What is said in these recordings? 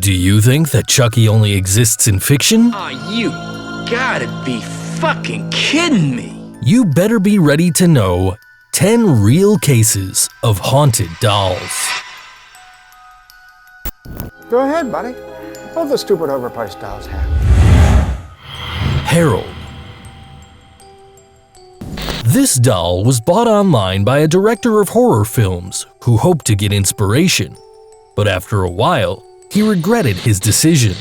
Do you think that Chucky only exists in fiction? Aw, you gotta be fucking kidding me! You better be ready to know 10 real cases of haunted dolls. Go ahead, buddy. All the stupid overpriced dolls have. Harold. This doll was bought online by a director of horror films who hoped to get inspiration, but after a while, he regretted his decision.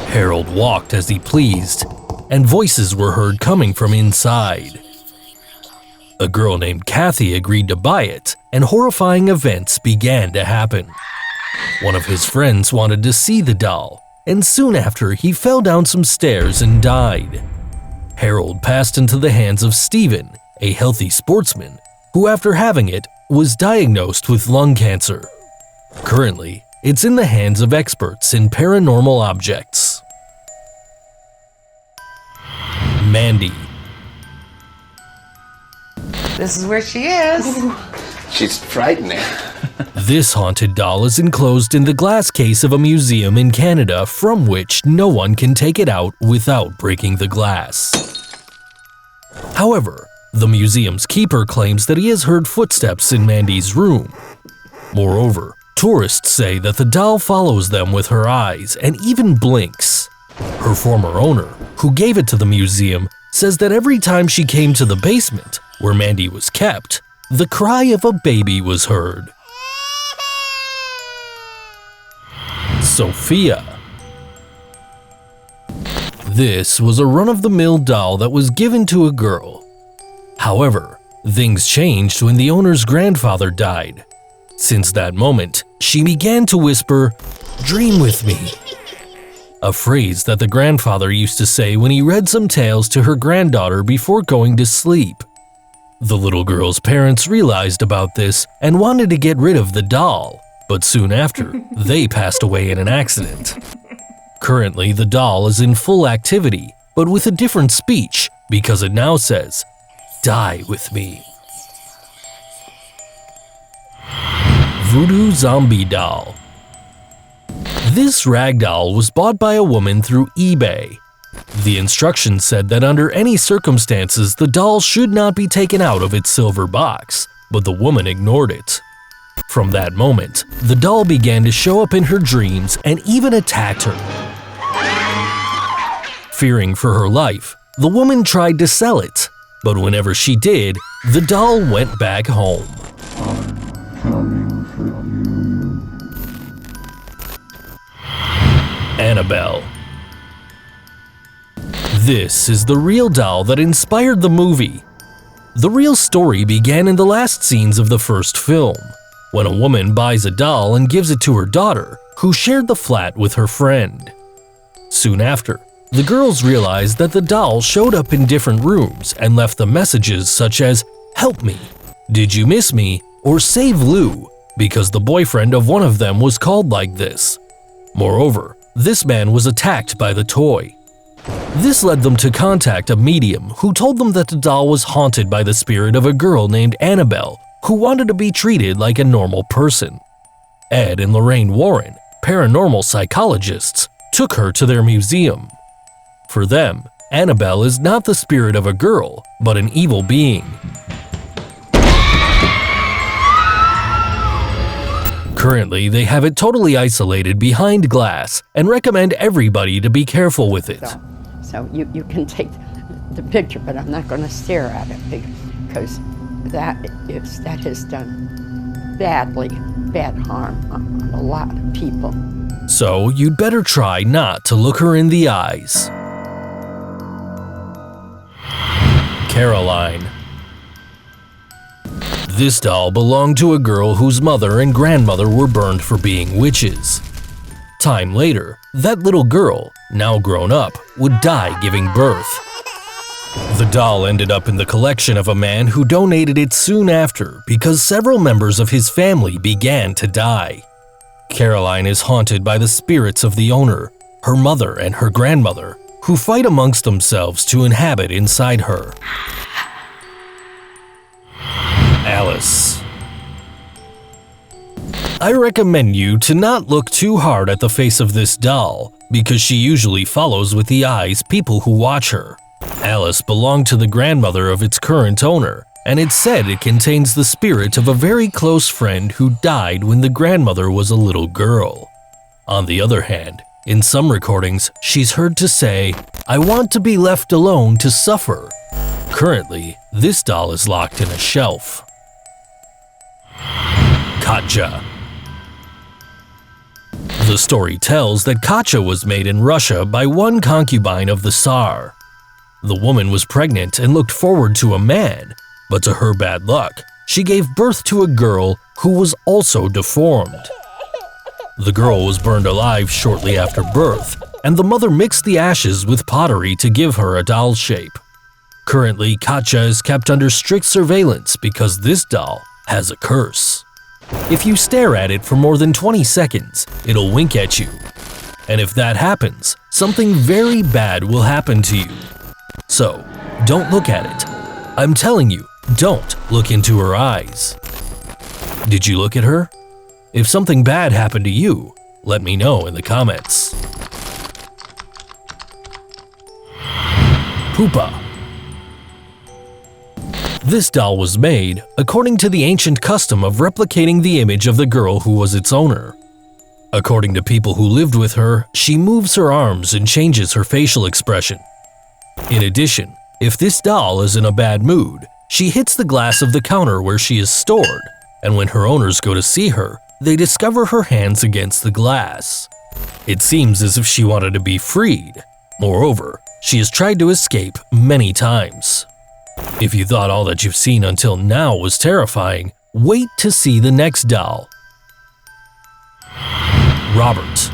Harold walked as he pleased, and voices were heard coming from inside. A girl named Katja agreed to buy it, and horrifying events began to happen. One of his friends wanted to see the doll, and soon after he fell down some stairs and died. Harold passed into the hands of Steven, a healthy sportsman, who after having it was diagnosed with lung cancer. Currently, it's in the hands of experts in paranormal objects. Mandy. This is where she is. She's frightening. This haunted doll is enclosed in the glass case of a museum in Canada from which no one can take it out without breaking the glass. However, the museum's keeper claims that he has heard footsteps in Mandy's room. Moreover, tourists say that the doll follows them with her eyes and even blinks. Her former owner, who gave it to the museum, says that every time she came to the basement, where Mandy was kept, the cry of a baby was heard. Sophia. This was a run-of-the-mill doll that was given to a girl. However, things changed when the owner's grandfather died. Since that moment, she began to whisper, "Dream with me," a phrase that the grandfather used to say when he read some tales to her granddaughter before going to sleep. The little girl's parents realized about this and wanted to get rid of the doll, but soon after, they passed away in an accident. Currently, the doll is in full activity, but with a different speech because it now says, "Die with me." Voodoo Zombie Doll. This rag doll was bought by a woman through eBay. The instructions said that under any circumstances the doll should not be taken out of its silver box, but the woman ignored it. From that moment, the doll began to show up in her dreams and even attacked her. Fearing for her life, the woman tried to sell it, but whenever she did, the doll went back home. Annabelle. This is the real doll that inspired the movie. The real story began in the last scenes of the first film, when a woman buys a doll and gives it to her daughter, who shared the flat with her friend. Soon after, the girls realized that the doll showed up in different rooms and left them messages such as, "Help me," "Did you miss me?" or "Save Lou," because the boyfriend of one of them was called like this. Moreover, this man was attacked by the toy. This led them to contact a medium who told them that the doll was haunted by the spirit of a girl named Annabelle who wanted to be treated like a normal person. Ed and Lorraine Warren, paranormal psychologists, took her to their museum. For them, Annabelle is not the spirit of a girl, but an evil being. Currently, they have it totally isolated behind glass and recommend everybody to be careful with it. So you can take the picture, but I'm not going to stare at it because that has done bad harm on a lot of people. So you'd better try not to look her in the eyes. Caroline. This doll belonged to a girl whose mother and grandmother were burned for being witches. Time later, that little girl, now grown up, would die giving birth. The doll ended up in the collection of a man who donated it soon after because several members of his family began to die. Caroline is haunted by the spirits of the owner, her mother and her grandmother, who fight amongst themselves to inhabit inside her. Alice. I recommend you to not look too hard at the face of this doll because she usually follows with the eyes people who watch her. Alice belonged to the grandmother of its current owner, and it's said it contains the spirit of a very close friend who died when the grandmother was a little girl. On the other hand, in some recordings, she's heard to say, "I want to be left alone to suffer." Currently, this doll is locked in a shelf. Katja. The story tells that Katja was made in Russia by one concubine of the Tsar. The woman was pregnant and looked forward to a man, but to her bad luck, she gave birth to a girl who was also deformed. The girl was burned alive shortly after birth, and the mother mixed the ashes with pottery to give her a doll shape. Currently, Katja is kept under strict surveillance because this doll has a curse. If you stare at it for more than 20 seconds, it'll wink at you. And if that happens, something very bad will happen to you. So, don't look at it. I'm telling you, don't look into her eyes. Did you look at her? If something bad happened to you, let me know in the comments. Poopa. This doll was made according to the ancient custom of replicating the image of the girl who was its owner. According to people who lived with her, she moves her arms and changes her facial expression. In addition, if this doll is in a bad mood, she hits the glass of the counter where she is stored, and when her owners go to see her, they discover her hands against the glass. It seems as if she wanted to be freed. Moreover, she has tried to escape many times. If you thought all that you've seen until now was terrifying, wait to see the next doll. Robert.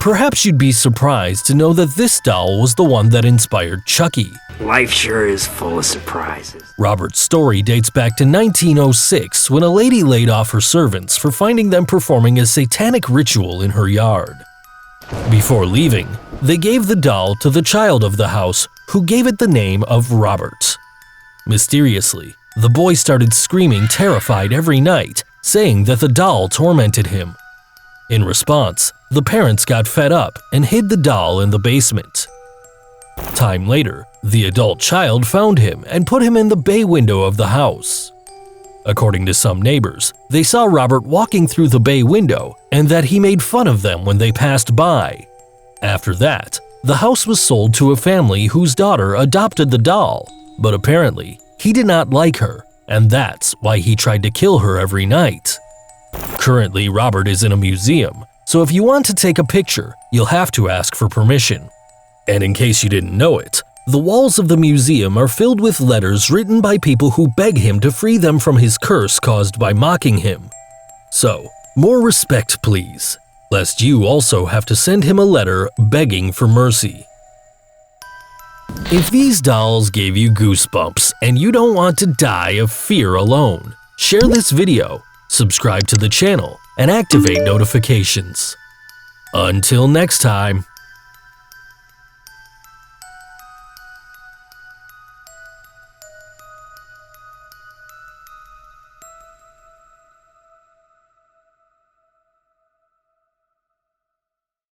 Perhaps you'd be surprised to know that this doll was the one that inspired Chucky. Life sure is full of surprises. Robert's story dates back to 1906 when a lady laid off her servants for finding them performing a satanic ritual in her yard. Before leaving, they gave the doll to the child of the house, who gave it the name of Robert. Mysteriously, the boy started screaming terrified every night, saying that the doll tormented him. In response, the parents got fed up and hid the doll in the basement. Time later, the adult child found him and put him in the bay window of the house. According to some neighbors, they saw Robert walking through the bay window and that he made fun of them when they passed by. After that, the house was sold to a family whose daughter adopted the doll, but apparently he did not like her, and that's why he tried to kill her every night. Currently, Robert is in a museum, so if you want to take a picture, you'll have to ask for permission. And in case you didn't know it, the walls of the museum are filled with letters written by people who beg him to free them from his curse caused by mocking him. So, more respect please, lest you also have to send him a letter begging for mercy. If these dolls gave you goosebumps and you don't want to die of fear alone, share this video, subscribe to the channel, and activate notifications. Until next time.